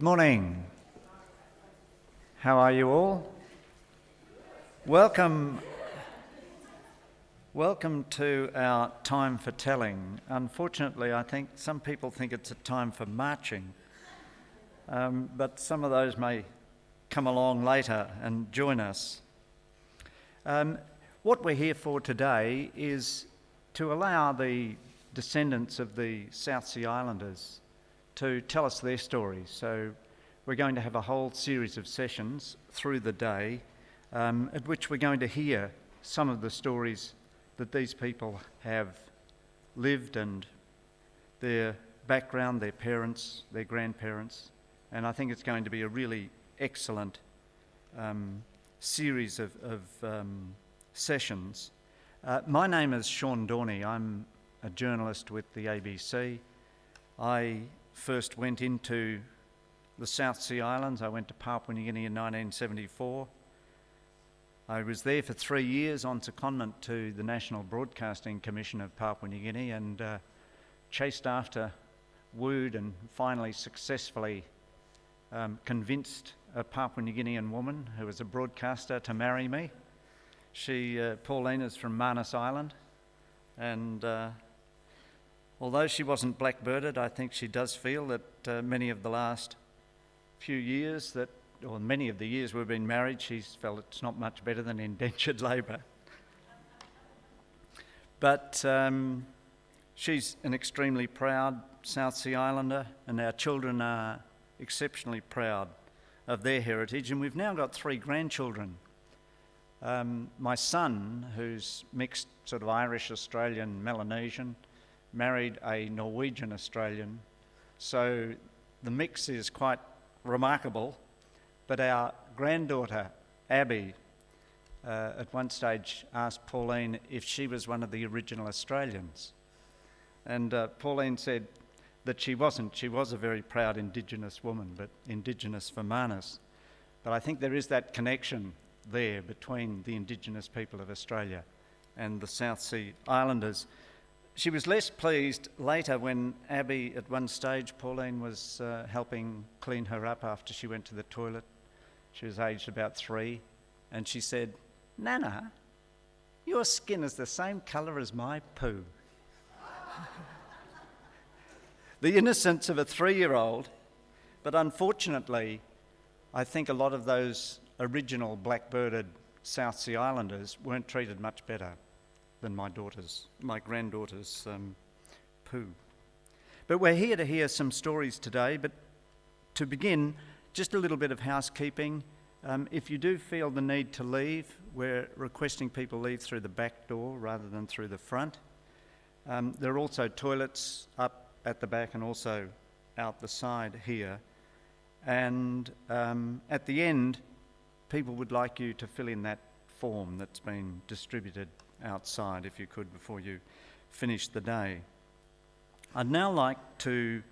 Good morning. How are you all? Welcome to our time for telling. Unfortunately, I think some people think it's a time for marching, but some of those may come along later and join us. What we're here for today is to allow the descendants of the South Sea Islanders to tell us their stories. So we're going to have a whole series of sessions through the day at which we're going to hear some of the stories that these people have lived and their background, their parents, their grandparents, and I think it's going to be a really excellent series of sessions. My name is Sean Dorney. I'm a journalist with the ABC. I first went into the South Sea Islands. I went to Papua New Guinea in 1974. I was there for 3 years on secondment to the National Broadcasting Commission of Papua New Guinea and chased after, wooed and finally successfully convinced a Papua New Guinean woman who was a broadcaster to marry me. Pauline, is from Manus Island, and although she wasn't blackbirded, I think she does feel that many of the last few years many of the years we've been married, she's felt it's not much better than indentured labour. But she's an extremely proud South Sea Islander, and our children are exceptionally proud of their heritage, and we've now got 3 grandchildren. My son, who's mixed sort of Irish, Australian, Melanesian, married a Norwegian Australian, so the mix is quite remarkable. But our granddaughter, Abby, at one stage asked Pauline if she was one of the original Australians. And Pauline said that she wasn't. She was a very proud Indigenous woman, but Indigenous for Manus. But I think there is that connection there between the Indigenous people of Australia and the South Sea Islanders. She was less pleased later when Abby, at one stage, Pauline was helping clean her up after she went to the toilet. She was aged about 3, and she said, "Nana, your skin is the same colour as my poo." The innocence of a 3-year-old, but unfortunately, I think a lot of those original blackbirded South Sea Islanders weren't treated much better than my granddaughter's poo. But we're here to hear some stories today, but to begin, just a little bit of housekeeping. If you do feel the need to leave, we're requesting people leave through the back door rather than through the front. There are also toilets up at the back and also out the side here. And at the end, people would like you to fill in that form that's been distributed outside, if you could, before you finish the day. I'd now like to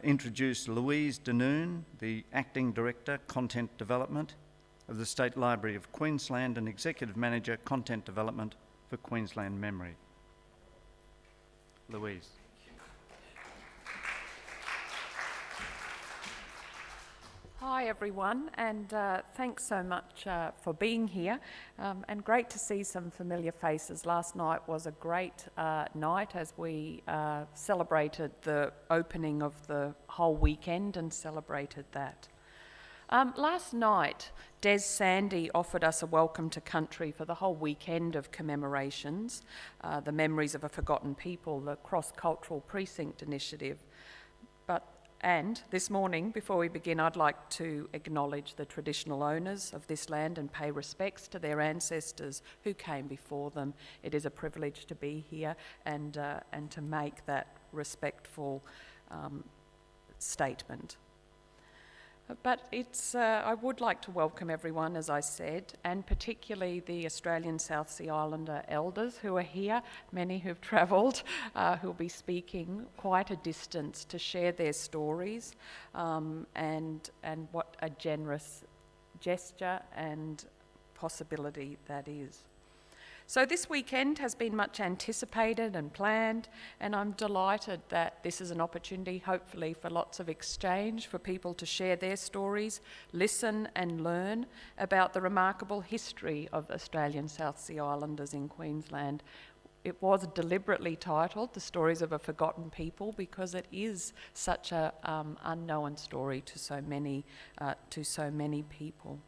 introduce Louise Denoon, the Acting Director, Content Development of the State Library of Queensland and Executive Manager, Content Development for Queensland Memory. Louise. Hi everyone, and thanks so much for being here, and great to see some familiar faces. Last night was a great night as we celebrated the opening of the whole weekend and celebrated that. Last night, Des Sandy offered us a welcome to country for the whole weekend of commemorations, the Memories of a Forgotten People, the Cross-Cultural Precinct Initiative. And this morning, before we begin, I'd like to acknowledge the traditional owners of this land and pay respects to their ancestors who came before them. It is a privilege to be here and to make that respectful statement. But I would like to welcome everyone, as I said, and particularly the Australian South Sea Islander elders who are here, many who've travelled, who'll be speaking quite a distance to share their stories, and what a generous gesture and possibility that is. So this weekend has been much anticipated and planned, and I'm delighted that this is an opportunity, hopefully, for lots of exchange, for people to share their stories, listen and learn about the remarkable history of Australian South Sea Islanders in Queensland. It was deliberately titled The Stories of a Forgotten People because it is such an unknown story to so many people.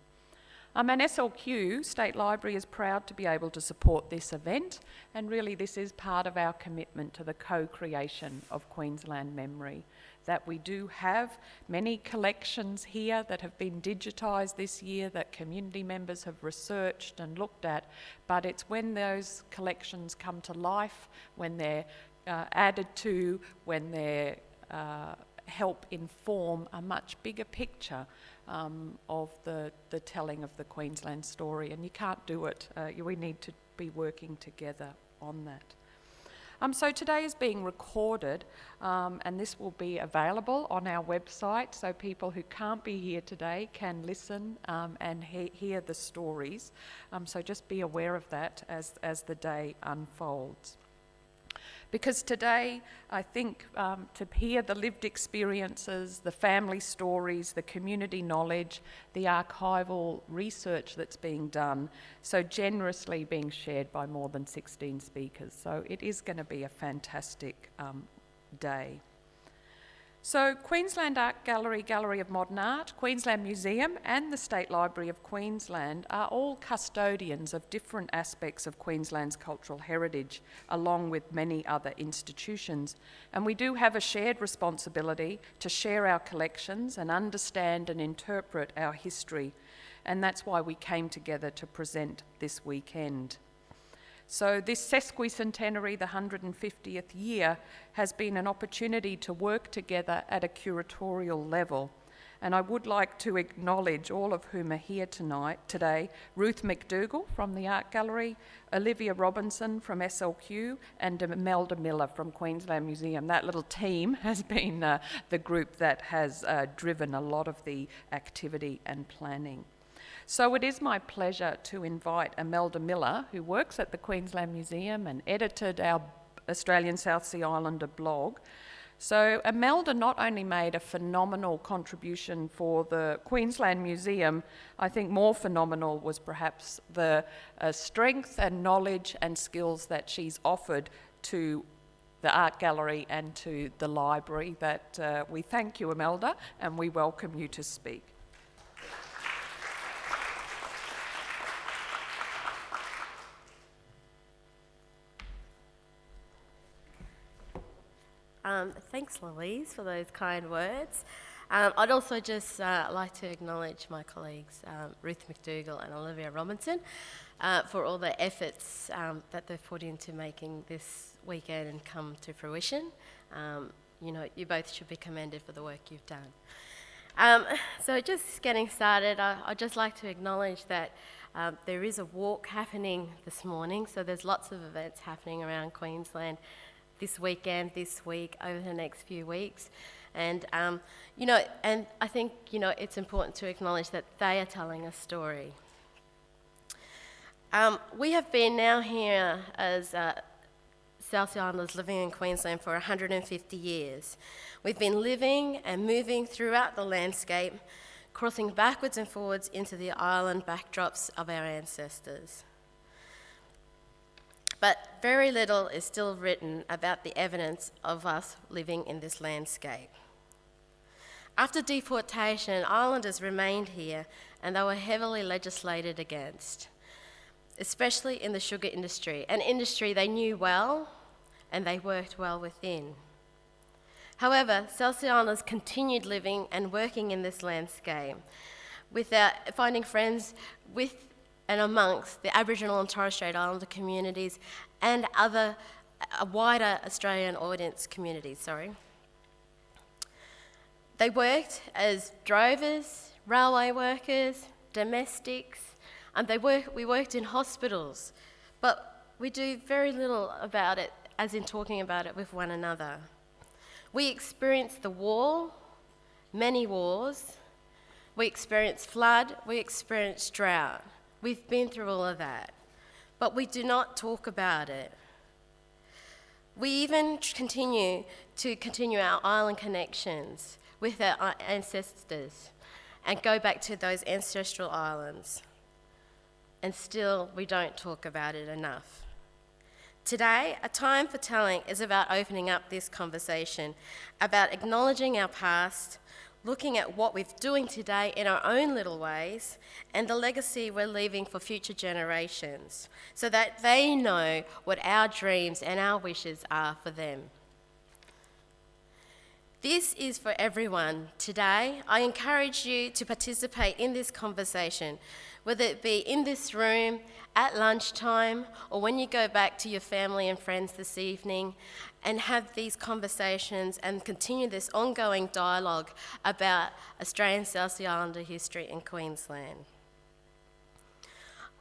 And SLQ, State Library, is proud to be able to support this event, and really this is part of our commitment to the co-creation of Queensland memory, that we do have many collections here that have been digitised this year that community members have researched and looked at, but it's when those collections come to life, when they're added to, when they help inform a much bigger picture of the telling of the Queensland story, and you can't do it. We need to be working together on that. So today is being recorded, and this will be available on our website, so people who can't be here today can listen and hear the stories. So just be aware of that as the day unfolds. Because today, I think, to hear the lived experiences, the family stories, the community knowledge, the archival research that's being done, so generously being shared by more than 16 speakers. So it is going to be a fantastic day. So Queensland Art Gallery, Gallery of Modern Art, Queensland Museum and the State Library of Queensland are all custodians of different aspects of Queensland's cultural heritage, along with many other institutions. And we do have a shared responsibility to share our collections and understand and interpret our history. And that's why we came together to present this weekend. So this sesquicentenary, the 150th year, has been an opportunity to work together at a curatorial level. And I would like to acknowledge all of whom are here today, Ruth McDougall from the Art Gallery, Olivia Robinson from SLQ, and Imelda Miller from Queensland Museum. That little team has been the group that has driven a lot of the activity and planning. So it is my pleasure to invite Imelda Miller, who works at the Queensland Museum and edited our Australian South Sea Islander blog. So Imelda not only made a phenomenal contribution for the Queensland Museum, I think more phenomenal was perhaps the strength and knowledge and skills that she's offered to the Art Gallery and to the library. That we thank you, Imelda, and we welcome you to speak. Thanks, Louise, for those kind words. I'd also just like to acknowledge my colleagues, Ruth McDougall and Olivia Robinson, for all the efforts that they've put into making this weekend come to fruition. You both should be commended for the work you've done. So just getting started, I'd just like to acknowledge that there is a walk happening this morning, so there's lots of events happening around Queensland this weekend, this week, over the next few weeks. And, and I think, it's important to acknowledge that they are telling a story. We have been now here as South Sea Islanders living in Queensland for 150 years. We've been living and moving throughout the landscape, crossing backwards and forwards into the island backdrops of our ancestors. But very little is still written about the evidence of us living in this landscape. After deportation, islanders remained here and they were heavily legislated against, especially in the sugar industry, an industry they knew well and they worked well within. However, South Sea Islanders continued living and working in this landscape, finding friends with and amongst the Aboriginal and Torres Strait Islander communities and other wider Australian audience communities. They worked as drovers, railway workers, domestics, and we worked in hospitals, but we do very little about it, as in talking about it with one another. We experienced the war, many wars, we experienced flood, we experienced drought. We've been through all of that. but we do not talk about it. We even continue our island connections with our ancestors and go back to those ancestral islands. And still, we don't talk about it enough. Today, A Time for Telling is about opening up this conversation, about acknowledging our past, looking at what we're doing today in our own little ways, and the legacy we're leaving for future generations, so that they know what our dreams and our wishes are for them. This is for everyone. Today, I encourage you to participate in this conversation, whether it be in this room, at lunchtime, or when you go back to your family and friends this evening, and have these conversations and continue this ongoing dialogue about Australian South Sea Islander history in Queensland.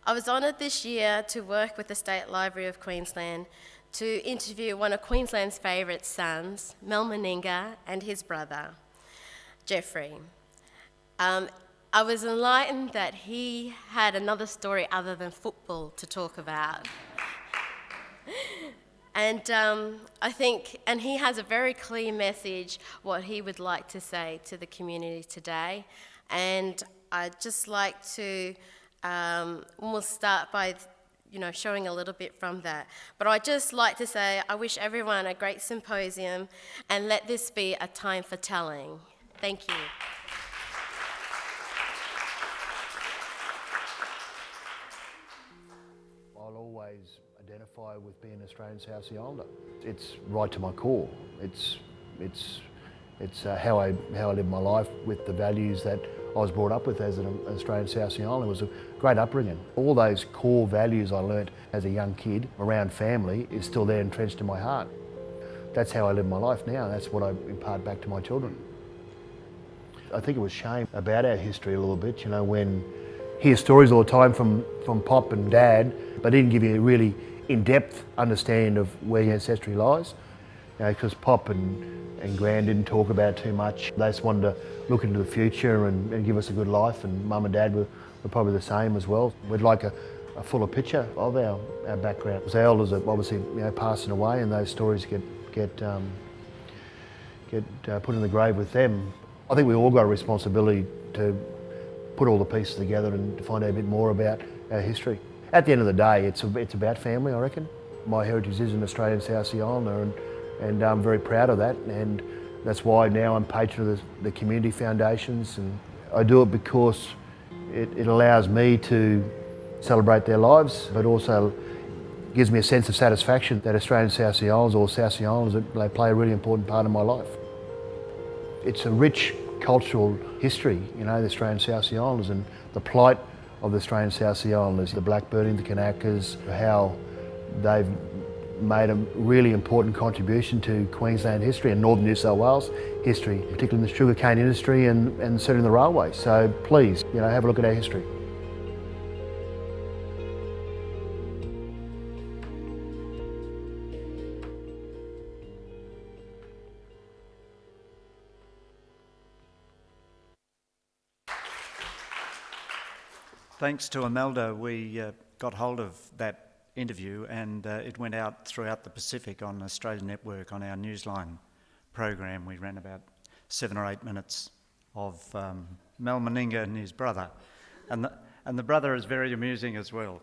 I was honoured this year to work with the State Library of Queensland to interview one of Queensland's favourite sons, Mel Meninga, and his brother, Jeffrey. I was enlightened that he had another story other than football to talk about. And I think, and he has a very clear message what he would like to say to the community today. And I'd just like to, we'll start by showing a little bit from that. But I'd just like to say I wish everyone a great symposium, and let this be a time for telling. Thank you. I'll always identify with being an Australian South Sea Islander. It's right to my core. It's how I live my life with the values that I was brought up with as an Australian South Sea Islander. It was a great upbringing. All those core values I learnt as a young kid around family is still there entrenched in my heart. That's how I live my life now. That's what I impart back to my children. I think it was shame about our history a little bit, when hear stories all the time from Pop and Dad, but didn't give you a really in-depth understanding of where your ancestry lies. Because Pop and Gran didn't talk about it too much. They just wanted to look into the future and give us a good life, and Mum and Dad were probably the same as well. We'd like a fuller picture of our background. Our elders are obviously passing away, and those stories get put in the grave with them. I think we all got a responsibility to put all the pieces together and to find out a bit more about our history. At the end of the day, it's about family, I reckon. My heritage is an Australian South Sea Islander, and I'm very proud of that, and that's why now I'm patron of the community foundations, and I do it because it allows me to celebrate their lives, but also gives me a sense of satisfaction that Australian South Sea Islanders, or South Sea Islanders, they play a really important part of my life. It's a rich cultural history, the Australian South Sea Islanders, and the plight of the Australian South Sea Islanders, the Blackbirding, the Kanakas, how they've made a really important contribution to Queensland history and northern New South Wales history, particularly in the sugarcane industry and certainly in the railway. So please, have a look at our history. Thanks to Imelda, we got hold of that interview, and it went out throughout the Pacific on Australian Network on our Newsline program. We ran about 7 or 8 minutes of Mel Meninga and his brother, and the brother is very amusing as well.